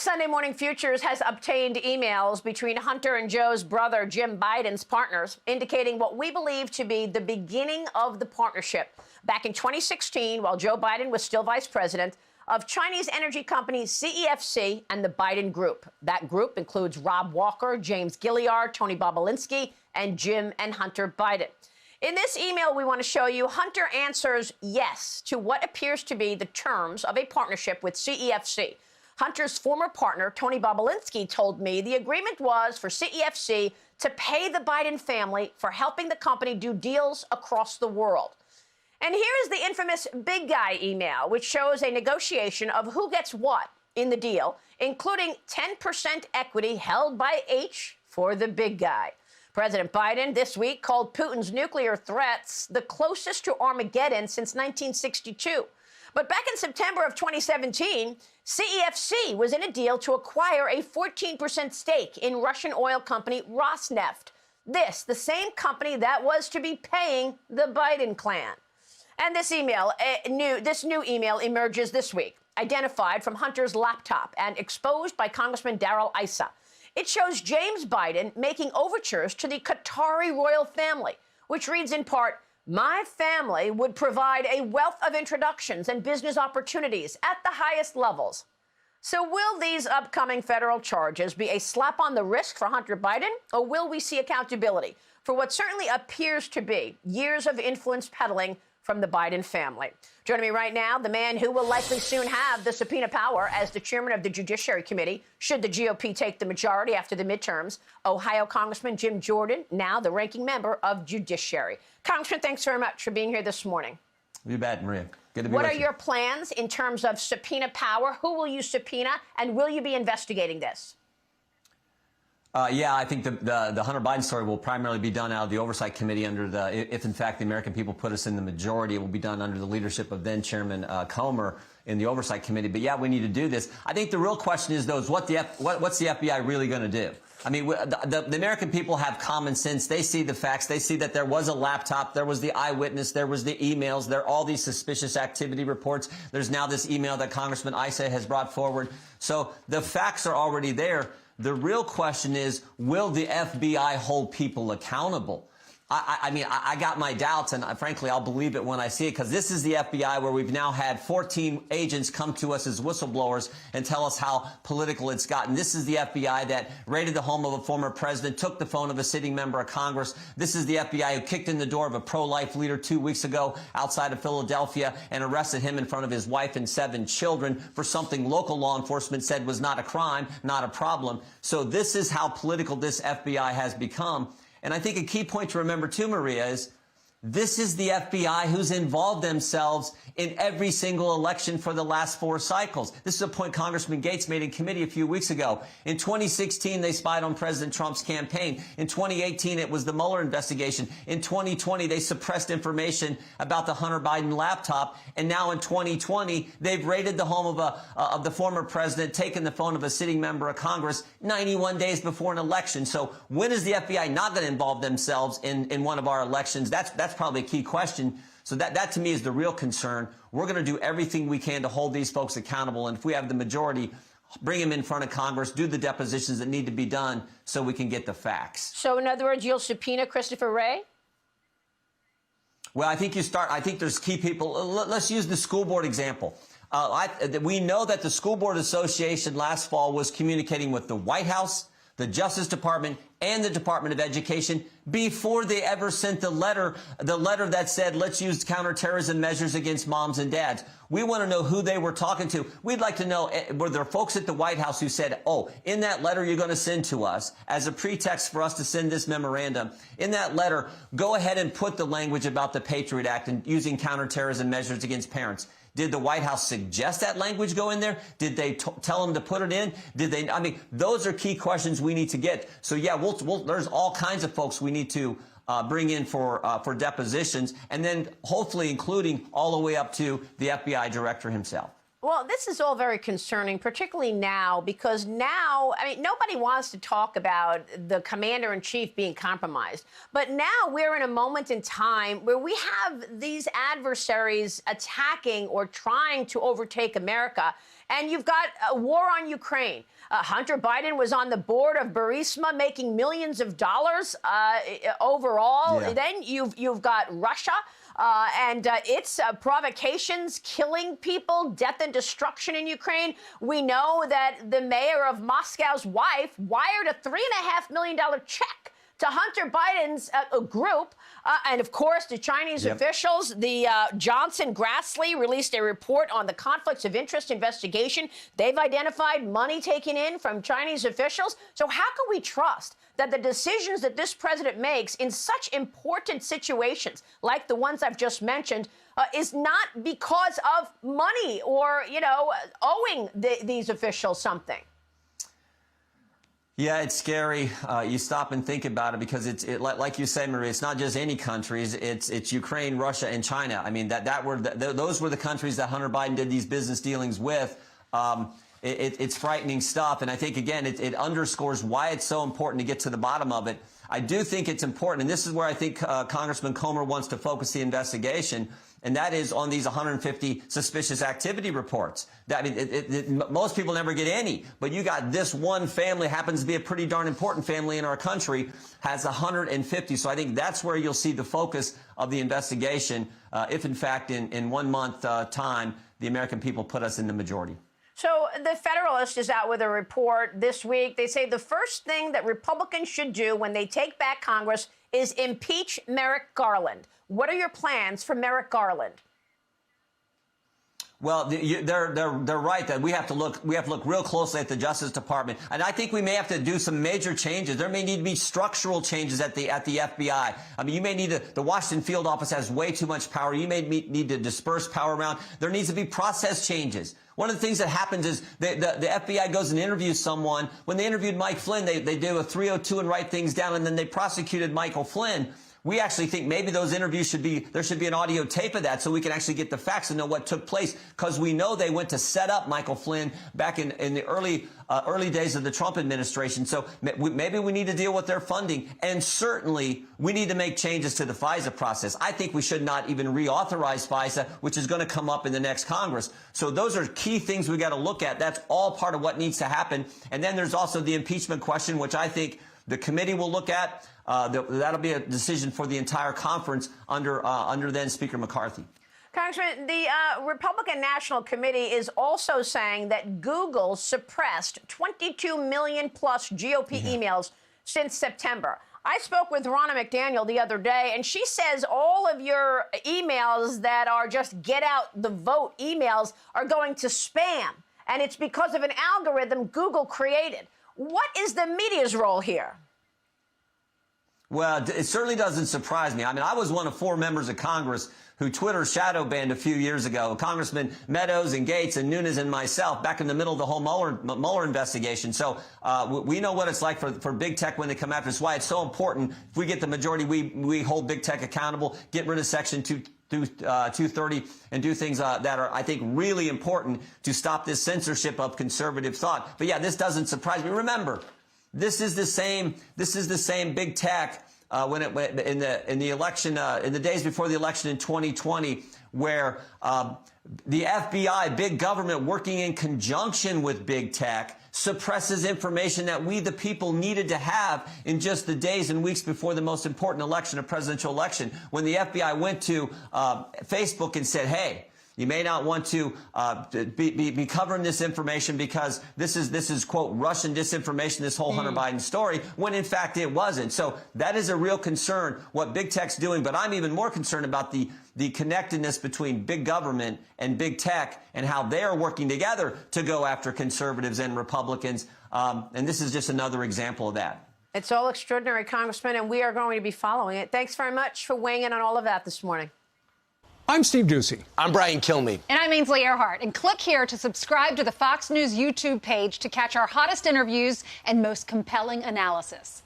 Sunday Morning Futures has obtained emails between Hunter and Joe's brother, Jim Biden's partners, indicating what we believe to be the beginning of the partnership. Back in 2016, while Joe Biden was still vice president, of Chinese energy company CEFC and the Biden Group. That group includes Rob Walker, James Gilliard, Tony Bobulinski, and Jim and Hunter Biden. In this email we want to show you, Hunter answers yes to what appears to be the terms of a partnership with CEFC. Hunter's former partner, Tony Bobulinski, told me the agreement was for CEFC to pay the Biden family for helping the company do deals across the world. And here is the infamous big guy email, which shows a negotiation of who gets what in the deal, including 10% equity held by H for the big guy. President Biden this week called Putin's nuclear threats the closest to Armageddon since 1962. But back in September of 2017, CEFC was in a deal to acquire a 14% stake in Russian oil company Rosneft. This, the same company that was to be paying the Biden clan. And this new email emerges this week, identified from Hunter's laptop and exposed by Congressman Darrell Issa. It shows James Biden making overtures to the Qatari royal family, which reads in part, "My family would provide a wealth of introductions and business opportunities at the highest levels." So will these upcoming federal charges be a slap on the wrist for Hunter Biden, or will we see accountability for what certainly appears to be years of influence peddling from the Biden family? Joining me right now, the man who will likely soon have the subpoena power as the chairman of the Judiciary Committee, should the GOP take the majority after the midterms, Ohio Congressman Jim Jordan, now the ranking member of Judiciary. Congressman, thanks very much for being here this morning. You bet, Maria. Good to be What with are you. your plans in terms of subpoena power? Who will you subpoena, and will you be investigating this? Yeah, I think the Hunter Biden story will primarily be done out of the Oversight Committee under if in fact the American people put us in the majority, it will be done under the leadership of then Chairman Comer in the Oversight Committee. But yeah, we need to do this. I think the real question is, though, is what's the FBI really going to do? I mean, the American people have common sense. They see the facts. They see that there was a laptop. There was the eyewitness. There was the emails. There are all these suspicious activity reports. There's now this email that Congressman Issa has brought forward. So the facts are already there. The real question is, will the FBI hold people accountable? I mean, I got my doubts, and frankly, I'll believe it when I see it, because this is the FBI where we've now had 14 agents come to us as whistleblowers and tell us how political it's gotten. This is the FBI that raided the home of a former president, took the phone of a sitting member of Congress. This is the FBI who kicked in the door of a pro-life leader 2 weeks ago outside of Philadelphia and arrested him in front of his wife and 7 children for something local law enforcement said was not a crime, not a problem. So this is how political this FBI has become. And I think a key point to remember, too, Maria, is this is the FBI who's involved themselves in every single election for the last 4 cycles. This is a point Congressman Gates made in committee a few weeks ago. In 2016, they spied on President Trump's campaign. In 2018, it was the Mueller investigation. In 2020, they suppressed information about the Hunter Biden laptop. And now in 2020, they've raided the home of the former president, taken the phone of a sitting member of Congress 91 days before an election. So when is the FBI not going to involve themselves in one of our elections? That's probably a key question. So that to me is the real concern. We're going to do everything we can to hold these folks accountable. And if we have the majority, bring them in front of Congress, do the depositions that need to be done so we can get the facts. So in other words, you'll subpoena Christopher Wray? Well, I think there's key people. Let's use the school board example. We know that the School Board Association last fall was communicating with the White House, the Justice Department, and the Department of Education before they ever sent the letter that said, let's use counterterrorism measures against moms and dads. We want to know who they were talking to. We'd like to know, were there folks at the White House who said, oh, in that letter you're going to send to us as a pretext for us to send this memorandum, in that letter, go ahead and put the language about the Patriot Act and using counterterrorism measures against parents. Did the White House suggest that language go in there? Did they tell them to put it in? Did they? I mean, those are key questions we need to get. So yeah, there's all kinds of folks we need to bring in for depositions, and then hopefully including all the way up to the FBI director himself. Well, this is all very concerning, particularly now, because now, I mean, nobody wants to talk about the commander-in-chief being compromised. But now we're in a moment in time where we have these adversaries attacking or trying to overtake America. And you've got a war on Ukraine. Hunter Biden was on the board of Burisma, making millions of dollars overall. Yeah. Then you've got Russia. And its provocations, killing people, death and destruction in Ukraine. We know that the mayor of Moscow's wife wired a $3.5 million check to Hunter Biden's group. And, of course, the Chinese officials, the Johnson Grassley released a report on the conflicts of interest investigation. They've identified money taken in from Chinese officials. So how can we trust that the decisions that this president makes in such important situations, like the ones I've just mentioned, is not because of money or, owing these officials something? Yeah, it's scary. You stop and think about it because like you said, Maria, it's not just any countries. It's Ukraine, Russia, and China. I mean, those were the countries that Hunter Biden did these business dealings with. It's frightening stuff. And I think, again, it underscores why it's so important to get to the bottom of it. I do think it's important, and this is where I think Congressman Comer wants to focus the investigation, and that is on these 150 suspicious activity reports. Most people never get any, but you got this one family, happens to be a pretty darn important family in our country, has 150. So I think that's where you'll see the focus of the investigation if, in fact, in 1 month time, the American people put us in the majority. So the Federalist is out with a report this week. They say the first thing that Republicans should do when they take back Congress is impeach Merrick Garland. What are your plans for Merrick Garland? Well, they're right that we have to look real closely at the Justice Department, and I think we may have to do some major changes. There may need to be structural changes at the FBI. I mean, you may need the Washington field office has way too much power. You may need to disperse power around. There needs to be process changes. One of the things that happens is the FBI goes and interviews someone. When they interviewed Mike Flynn, they do a 302 and write things down, and then they prosecuted Michael Flynn. We actually think maybe those interviews there should be an audio tape of that so we can actually get the facts and know what took place, because we know they went to set up Michael Flynn back in the early days of the Trump administration. So maybe we need to deal with their funding, and certainly we need to make changes to the FISA process. I think we should not even reauthorize FISA, which is going to come up in the next Congress. So those are key things we got to look at. That's all part of what needs to happen. And then there's also the impeachment question, which I think the committee will look at. That'll be a decision for the entire conference under then Speaker McCarthy. Congressman, the Republican National Committee is also saying that Google suppressed 22 million plus GOP emails since September. I spoke with Ronna McDaniel the other day, and she says all of your emails that are just get out the vote emails are going to spam, and it's because of an algorithm Google created. What is the media's role here? Well, it certainly doesn't surprise me. I mean, I was one of 4 members of Congress who Twitter shadow banned a few years ago. Congressman Meadows and Gates and Nunes and myself back in the middle of the whole Mueller investigation. So we know what it's like for big tech when they come after us. Why it's so important. If we get the majority, we hold big tech accountable, get rid of Section 230 and do things that are, I think, really important to stop this censorship of conservative thought. But yeah, this doesn't surprise me. Remember, this is the same big tech in the election in the days before the election in 2020, where the FBI, big government, working in conjunction with big tech, suppresses information that we, the people, needed to have in just the days and weeks before the most important election, a presidential election, when the FBI went to Facebook and said, hey, you may not want to be covering this information because this is, quote, Russian disinformation, this whole Hunter Biden story, when in fact it wasn't. So that is a real concern, what big tech's doing. But I'm even more concerned about the connectedness between big government and big tech and how they are working together to go after conservatives and Republicans. And this is just another example of that. It's all extraordinary, Congressman, and we are going to be following it. Thanks very much for weighing in on all of that this morning. I'm Steve Doocy. I'm Brian Kilmeade. And I'm Ainsley Earhart. And click here to subscribe to the Fox News YouTube page to catch our hottest interviews and most compelling analysis.